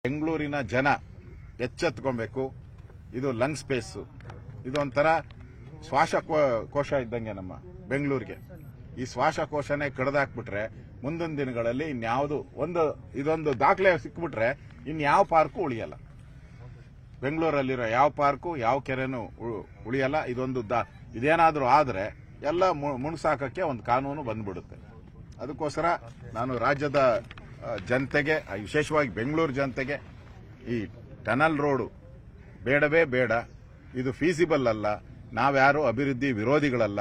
ಬೆಂಗಳೂರಿನ ಜನ ಎಚ್ಚೆತ್ಕೊಬೇಕು. ಇದು ಲಂಗ್ ಸ್ಪೇಸ್, ಇದೊಂಥರ ಶ್ವಾಸಕೋಶ ಇದ್ದಂಗೆ ನಮ್ಮ ಬೆಂಗಳೂರಿಗೆ. ಈ ಶ್ವಾಸಕೋಶನೇ ಕಡ್ದಾಕ್ಬಿಟ್ರೆ ಮುಂದಿನ ದಿನಗಳಲ್ಲಿ ಇನ್ಯಾವುದು ಇದೊಂದು ದಾಖಲೆ ಸಿಕ್ಬಿಟ್ರೆ ಇನ್ಯಾವ ಪಾರ್ಕು ಉಳಿಯಲ್ಲ. ಬೆಂಗಳೂರಲ್ಲಿರೋ ಯಾವ ಪಾರ್ಕು ಯಾವ ಕೆರೆನೂ ಉಳಿಯಲ್ಲ. ಇದೇನಾದ್ರೂ ಆದ್ರೆ ಎಲ್ಲ ಮುಣಸಾಕಕ್ಕೆ ಒಂದು ಕಾನೂನು ಬಂದ್ಬಿಡುತ್ತೆ. ಅದಕ್ಕೋಸ್ಕರ ನಾನು ರಾಜ್ಯದ ಜನತೆಗೆ, ವಿಶೇಷವಾಗಿ ಬೆಂಗಳೂರು ಜನತೆಗೆ, ಈ ಟನಲ್ ರೋಡು ಬೇಡವೇ ಬೇಡ. ಇದು ಫೀಸಿಬಲ್ ಅಲ್ಲ. ನಾವ್ಯಾರು ಅಭಿವೃದ್ಧಿ ವಿರೋಧಿಗಳಲ್ಲ.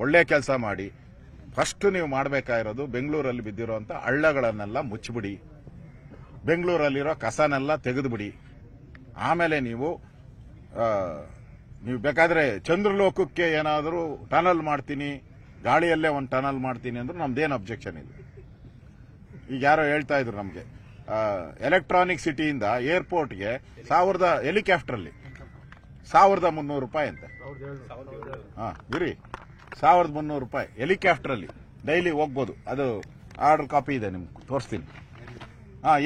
ಒಳ್ಳೆ ಕೆಲಸ ಮಾಡಿ. ಫಸ್ಟ್ ನೀವು ಮಾಡಬೇಕಾಗಿರೋದು ಬೆಂಗಳೂರಲ್ಲಿ ಬಿದ್ದಿರುವಂತ ಹಳ್ಳಗಳನ್ನೆಲ್ಲ ಮುಚ್ಚಿಬಿಡಿ, ಬೆಂಗಳೂರಲ್ಲಿರೋ ಕಸನೆಲ್ಲ ತೆಗೆದುಬಿಡಿ. ಆಮೇಲೆ ನೀವು ಬೇಕಾದ್ರೆ ಚಂದ್ರಲೋಕಕ್ಕೆ ಏನಾದರೂ ಟನಲ್ ಮಾಡ್ತೀನಿ, ಗಾಳಿಯಲ್ಲೇ ಒಂದು ಟನಲ್ ಮಾಡ್ತೀನಿ ಅಂದ್ರೆ ನಮ್ದೇನು ಅಬ್ಜೆಕ್ಷನ್ ಇಲ್ಲ. ಈಗ ಯಾರೋ ಹೇಳ್ತಾ ಇದ್ರು ನಮಗೆ, ಎಲೆಕ್ಟ್ರಾನಿಕ್ ಸಿಟಿಯಿಂದ ಏರ್ಪೋರ್ಟ್ಗೆ ಹೆಲಿಕಾಪ್ಟರ್ಲಿ 1300 ರೂಪಾಯಿ ಅಂತೆ. ಇರಿ, 1300 ರೂಪಾಯಿ ಹೆಲಿಕಾಪ್ಟರಲ್ಲಿ ಡೈಲಿ ಹೋಗ್ಬೋದು. ಅದು ಆರ್ಡರ್ ಕಾಪಿ ಇದೆ, ನಿಮ್ಗೆ ತೋರಿಸ್ತೀನಿ.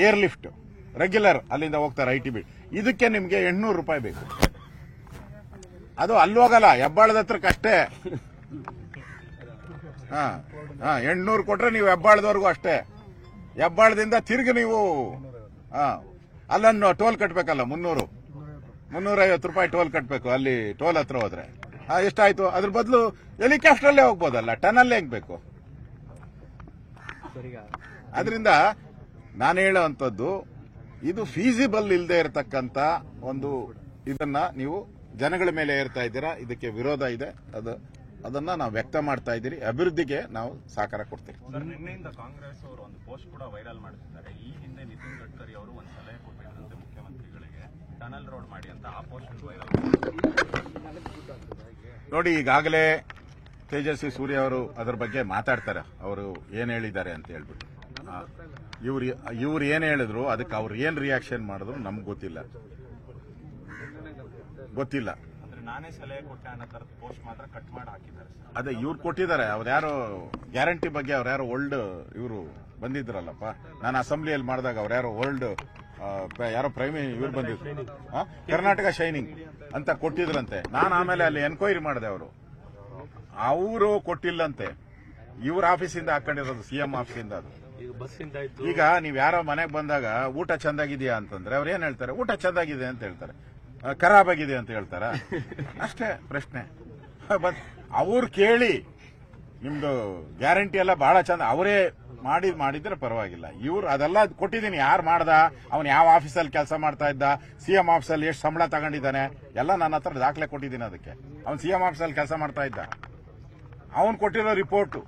ಏರ್ ಲಿಫ್ಟ್ ರೆಗ್ಯುಲರ್ ಅಲ್ಲಿಂದ ಹೋಗ್ತಾರೆ ಐಟಿ ಬಿಲ್. ಇದಕ್ಕೆ ನಿಮ್ಗೆ 800 ರೂಪಾಯಿ ಬೇಕು. ಅದು ಅಲ್ಲೋಗಲ್ಲ, ಹೆಬ್ಬಾಳದ ಹತ್ರಕ್ಕಷ್ಟೇ. 800 ಕೊಟ್ರೆ ನೀವು ಹೆಬ್ಬಾಳದವರೆಗೂ ಅಷ್ಟೇ. ಹೆಬ್ಬಾಳದಿಂದ ತಿರುಗಿ ನೀವು ಅಲ್ಲನ್ನು ಟೋಲ್ ಕಟ್ಟಬೇಕಲ್ಲ, 350 ರೂಪಾಯಿ ಟೋಲ್ ಕಟ್ಟಬೇಕು. ಅಲ್ಲಿ ಟೋಲ್ ಹತ್ರ ಹೋದ್ರೆ ಎಷ್ಟಾಯ್ತು? ಅದ್ರ ಬದಲು ಹೆಲಿಕಾಪ್ಟರಲ್ಲೇ ಹೋಗ್ಬೋದಲ್ಲ, ಟನಲ್ ಹೆಂಗ್ ಬೇಕು? ಅದರಿಂದ ನಾನು ಹೇಳುವಂಥದ್ದು, ಇದು ಫೀಸಿಬಲ್ ಇಲ್ಲದೆ ಇರತಕ್ಕಂತ ಇದನ್ನ ನೀವು ಜನಗಳ ಮೇಲೆ ಏರ್ತಾ ಇದ್ದೀರಾ. ಇದಕ್ಕೆ ವಿರೋಧ ಇದೆ. ಅದನ್ನ ನಾವು ವ್ಯಕ್ತ ಮಾಡ್ತಾ ಇದ್ದೀರಿ. ಅಭಿವೃದ್ಧಿಗೆ ನಾವು ಸಹಕಾರ ಕೊಡ್ತೀವಿ. ನಿನ್ನೆಯಿಂದ ಕಾಂಗ್ರೆಸ್ ಅವರು ಒಂದು ಪೋಸ್ಟ್ ಕೂಡ ವೈರಲ್ ಮಾಡ್ತಿದ್ದಾರೆ. ಈ ಹಿಂದೆ ನಿತಿನ್ ಗಡ್ಕರಿ ಅವರು ಒಂದು ಸಲಹೆ ಕೊಟ್ಟಿದ್ದಂತೆ ಮುಖ್ಯಮಂತ್ರಿಗಳಿಗೆ ಟನಲ್ ರೋಡ್ ಮಾಡಿ ಅಂತ. ಆ ಪೋಸ್ಟ್ ವೈರಲ್ ನೋಡಿ, ಈಗಾಗಲೇ ತೇಜಸ್ವಿ ಸೂರ್ಯ ಅವರು ಅದರ ಬಗ್ಗೆ ಮಾತಾಡ್ತಾರೆ. ಅವರು ಏನ್ ಹೇಳಿದ್ದಾರೆ ಅಂತ ಹೇಳ್ಬಿಟ್ಟು, ಇವ್ರು ಏನ್ ಹೇಳಿದ್ರು ಅದಕ್ಕೆ ಅವ್ರು ಏನ್ ರಿಯಾಕ್ಷನ್ ಮಾಡಿದ್ರು ನಮ್ಗೆ ಗೊತ್ತಿಲ್ಲ. ನಾನೇ ಸಲಹೆ ಕೊಟ್ಟೆ ಅನ್ನೋ ತರದ ಪೋಸ್ಟ್ ಮಾತ್ರ ಕಟ್ ಮಾಡಿ ಹಾಕಿದ್ದಾರೆ. ಅದೇ ಇವ್ರು ಕೊಟ್ಟಿದ್ದಾರೆ. ಅವ್ರ್ಯಾರೋ ಗ್ಯಾರಂಟಿ ಬಗ್ಗೆ ಅವ್ರ್ಯಾರೋ ಓಲ್ಡ್ ಇವರು ಬಂದಿದ್ರಲ್ಲಪ್ಪ, ನಾನು ಅಸೆಂಬ್ಲಿಯಲ್ಲಿ ಮಾಡಿದಾಗ ಅವ್ರ್ಯಾರೋ ಓಲ್ಡ್ ಯಾರೋ ಇವ್ರು ಬಂದಿದ್ರು, ಕರ್ನಾಟಕ ಶೈನಿಂಗ್ ಅಂತ ಕೊಟ್ಟಿದ್ರಂತೆ. ನಾನು ಆಮೇಲೆ ಅಲ್ಲಿ ಎನ್ಕ್ವೈರಿ ಮಾಡಿದೆ. ಅವರು ಕೊಟ್ಟಿಲ್ಲಂತೆ, ಇವ್ರ ಆಫೀಸಿಂದ ಹಾಕೊಂಡಿರೋದು, ಸಿಎಂ ಆಫೀಸಿಂದ. ಅದು ಈಗ ನೀವ್ ಯಾರೋ ಮನೆಗೆ ಬಂದಾಗ ಊಟ ಚಂದಾಗಿದೆಯಾ ಅಂತಂದ್ರೆ ಅವ್ರು ಏನ್ ಹೇಳ್ತಾರೆ? ಊಟ ಚಂದಾಗಿದೆ ಅಂತ ಹೇಳ್ತಾರೆ. ಖರಾಬ್ ಆಗಿದೆ ಅಂತ ಹೇಳ್ತಾರ? ಅಷ್ಟೇ ಪ್ರಶ್ನೆ. ಅವ್ರು ಕೇಳಿ ನಿಮ್ದು ಗ್ಯಾರಂಟಿ ಎಲ್ಲ ಬಹಳ ಚಂದ ಅವರೇ ಮಾಡಿದ್ರೆ ಪರವಾಗಿಲ್ಲ. ಇವ್ರು ಅದೆಲ್ಲ ಕೊಟ್ಟಿದ್ದೀನಿ, ಯಾರು ಮಾಡ್ದ, ಅವನು ಯಾವ ಆಫೀಸಲ್ಲಿ ಕೆಲಸ ಮಾಡ್ತಾ ಇದ್ದ, ಸಿಎಂ ಆಫೀಸಲ್ಲಿ ಎಷ್ಟು ಸಂಬಳ ತಗೊಂಡಿದ್ದಾನೆ ಎಲ್ಲ ನನ್ನ ಹತ್ರ ದಾಖಲೆ ಕೊಟ್ಟಿದ್ದೀನಿ. ಅದಕ್ಕೆ ಅವ್ನು ಸಿಎಂ ಆಫೀಸಲ್ಲಿ ಕೆಲಸ ಮಾಡ್ತಾ ಇದ್ದ, ಅವನು ಕೊಟ್ಟಿರೋ ರಿಪೋರ್ಟ್.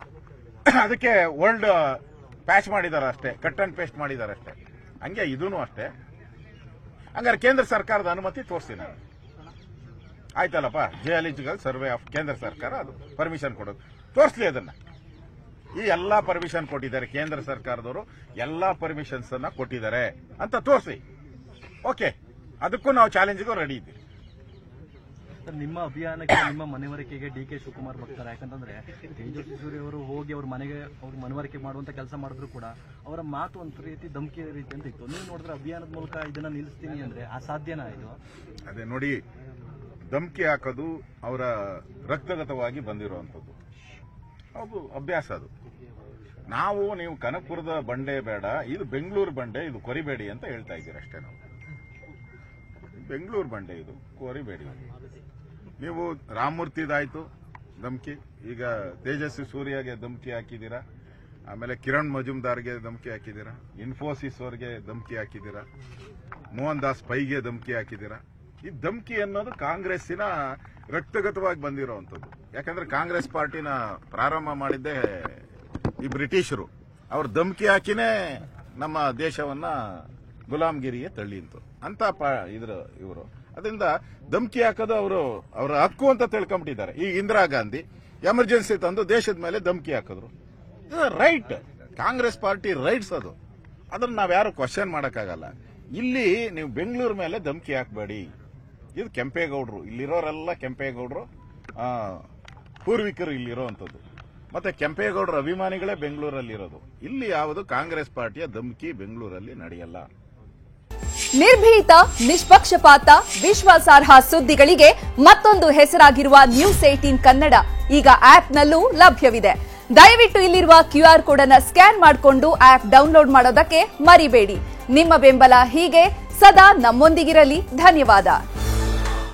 ಅದಕ್ಕೆ ವರ್ಲ್ಡ್ ಪ್ಯಾಚ್ ಮಾಡಿದಾರೆ ಅಷ್ಟೇ, ಕಟ್ ಅಂಡ್ ಪೇಸ್ಟ್ ಮಾಡಿದಾರೆ ಅಷ್ಟೇ. ಹಂಗೆ ಇದೂ ಅಷ್ಟೇ. ಹಂಗಾರೆ ಕೇಂದ್ರ ಸರ್ಕಾರದ ಅನುಮತಿ ತೋರಿಸ್ತೀನಿ ನಾನು. ಆಯ್ತಲ್ಲಪ್ಪ, ಜಿಯಾಲಜಿಕಲ್ ಸರ್ವೆ ಆಫ್ ಕೇಂದ್ರ ಸರ್ಕಾರ ಅದು ಪರ್ಮಿಷನ್ ಕೊಡೋದು, ತೋರಿಸ್ಲಿ ಅದನ್ನ. ಈ ಎಲ್ಲಾ ಪರ್ಮಿಷನ್ ಕೊಟ್ಟಿದ್ದಾರೆ ಕೇಂದ್ರ ಸರ್ಕಾರದವರು, ಎಲ್ಲಾ ಪರ್ಮಿಷನ್ಸ್ ಅನ್ನ ಕೊಟ್ಟಿದ್ದಾರೆ ಅಂತ ತೋರಿಸಿ. ಓಕೆ, ಅದಕ್ಕೂ ನಾವು ಚಾಲೆಂಜ್ಗೂ ರೆಡಿ ಇದ್ದೀವಿ. ನಿಮ್ಮ ಅಭಿಯಾನಕ್ಕೆ, ನಿಮ್ಮ ಮನವರಿಕೆಗೆ DK ಶಿವಕುಮಾರ್ ಬರ್ತಾರೆ. ಯಾಕಂತಂದ್ರೆ ತೇಜಸ್ವಿ ಸೂರ್ಯ ಅವರು ಹೋಗಿ ಅವ್ರ ಮನವರಿಕೆ ಮಾಡುವಂತ ಕೆಲಸ ಮಾಡಿದ್ರು ಕೂಡ ಅವರ ಮಾತು ಒಂದು ರೀತಿ ಧಮಕಿ ರೀತಿ ಅಂತ ಇತ್ತು. ನೀವು ನೋಡಿದ್ರೆ ಅಭಿಯಾನದ ಮೂಲಕ ಇದನ್ನ ನಿಲ್ಲಿಸ್ತೀನಿ ಅಂದ್ರೆ ಅಸಾಧ್ಯನಾ ಇದು? ಅದೇ ನೋಡಿ, ಧಮಕಿ ಹಾಕೋದು ಅವರ ರಕ್ತಗತವಾಗಿ ಬಂದಿರುವಂತದ್ದು, ಅದು ಅಭ್ಯಾಸ. ಅದು ನೀವು ಕನಕಪುರದ ಬಂಡೆ ಬೇಡ, ಇದು ಬೆಂಗಳೂರು ಬಂಡೆ, ಇದು ಕೊರಿಬೇಡಿ ಅಂತ ಹೇಳ್ತಾ ಇದ್ದೀರಿ ಅಷ್ಟೇ. ನಾವು ಬೆಂಗಳೂರು ಬಂಡೆ, ಇದು ಕೊರಿಬೇಡಿ. ನೀವು ರಾಮಮೂರ್ತಿದಾಯ್ತು ಧಮಕಿ, ಈಗ ತೇಜಸ್ವಿ ಸೂರ್ಯಗೆ ಧಮಕಿ ಹಾಕಿದ್ದೀರಾ, ಆಮೇಲೆ ಕಿರಣ್ ಮಜುಮ್ದಾರ್ಗೆ ಧಮಕಿ ಹಾಕಿದ್ದೀರಾ, ಇನ್ಫೋಸಿಸ್ ಅವರಿಗೆ ಧಮಕಿ ಹಾಕಿದ್ದೀರಾ, ಮೋಹನ್ ದಾಸ್ ಪೈಗೆ ಧಮಕಿ ಹಾಕಿದ್ದೀರಾ. ಈ ಧಮಕಿ ಅನ್ನೋದು ಕಾಂಗ್ರೆಸ್ಸಿನ ರಕ್ತಗತವಾಗಿ ಬಂದಿರುವಂತದ್ದು. ಯಾಕಂದ್ರೆ ಕಾಂಗ್ರೆಸ್ ಪಾರ್ಟಿನ ಪ್ರಾರಂಭ ಮಾಡಿದ್ದೇ ಈ ಬ್ರಿಟಿಷರು. ಅವ್ರ ಧಮಕಿ ಹಾಕಿನೇ ನಮ್ಮ ದೇಶವನ್ನ ಗುಲಾಮ್ಗಿರಿಗೆ ತಳ್ಳಿಂತು ಅಂತ ಇವರು. ಅದರಿಂದ ಧಮಕಿ ಹಾಕೋದು ಅವರ ಹಕ್ಕು ಅಂತ ತಿಳ್ಕೊಂಬಿಟ್ಟಿದ್ದಾರೆ. ಈ ಇಂದಿರಾ ಗಾಂಧಿ ಎಮರ್ಜೆನ್ಸಿ ತಂದು ದೇಶದ ಮೇಲೆ ಧಮಕಿ ಹಾಕಿದ್ರು. ರೈಟ್, ಕಾಂಗ್ರೆಸ್ ಪಾರ್ಟಿ ರೈಟ್ಸ್ ಅದು. ಅದನ್ನ ನಾವ್ಯಾರು ಕ್ವಶನ್ ಮಾಡಕ್ಕಾಗಲ್ಲ. ಇಲ್ಲಿ ನೀವು ಬೆಂಗಳೂರು ಮೇಲೆ ಧಮಕಿ ಹಾಕಬೇಡಿ. ಇದು ಕೆಂಪೇಗೌಡರು, ಇಲ್ಲಿರೋರೆಲ್ಲ ಕೆಂಪೇಗೌಡರು ಪೂರ್ವಿಕರು ಇಲ್ಲಿರೋವಂಥದ್ದು. ಮತ್ತೆ ಕೆಂಪೇಗೌಡರ ಅಭಿಮಾನಿಗಳೇ ಬೆಂಗಳೂರಲ್ಲಿ ಇರೋದು. ಇಲ್ಲಿ ಯಾವುದು ಕಾಂಗ್ರೆಸ್ ಪಾರ್ಟಿಯ ಧಮಕಿ ಬೆಂಗಳೂರಲ್ಲಿ ನಡೆಯಲ್ಲ. ನಿರ್ಭೀತ, ನಿಷ್ಪಕ್ಷಪಾತ, ವಿಶ್ವಾಸಾರ್ಹ ಸುದ್ದಿಗಳಿಗೆ ಮತ್ತೊಂದು ಹೆಸರಾಗಿರುವ News18 ಕನ್ನಡ ಈಗ ಆಪ್ನಲ್ಲೂ ಲಭ್ಯವಿದೆ. ದಯವಿಟ್ಟು ಇಲ್ಲಿರುವ QR ಕೋಡ್ ಅನ್ನು ಸ್ಕ್ಯಾನ್ ಮಾಡಿಕೊಂಡು ಆಪ್ ಡೌನ್ಲೋಡ್ ಮಾಡೋದಕ್ಕೆ ಮರಿಬೇಡಿ. ನಿಮ್ಮ ಬೆಂಬಲ ಹೀಗೆ ಸದಾ ನಮ್ಮೊಂದಿಗಿರಲಿ. ಧನ್ಯವಾದ.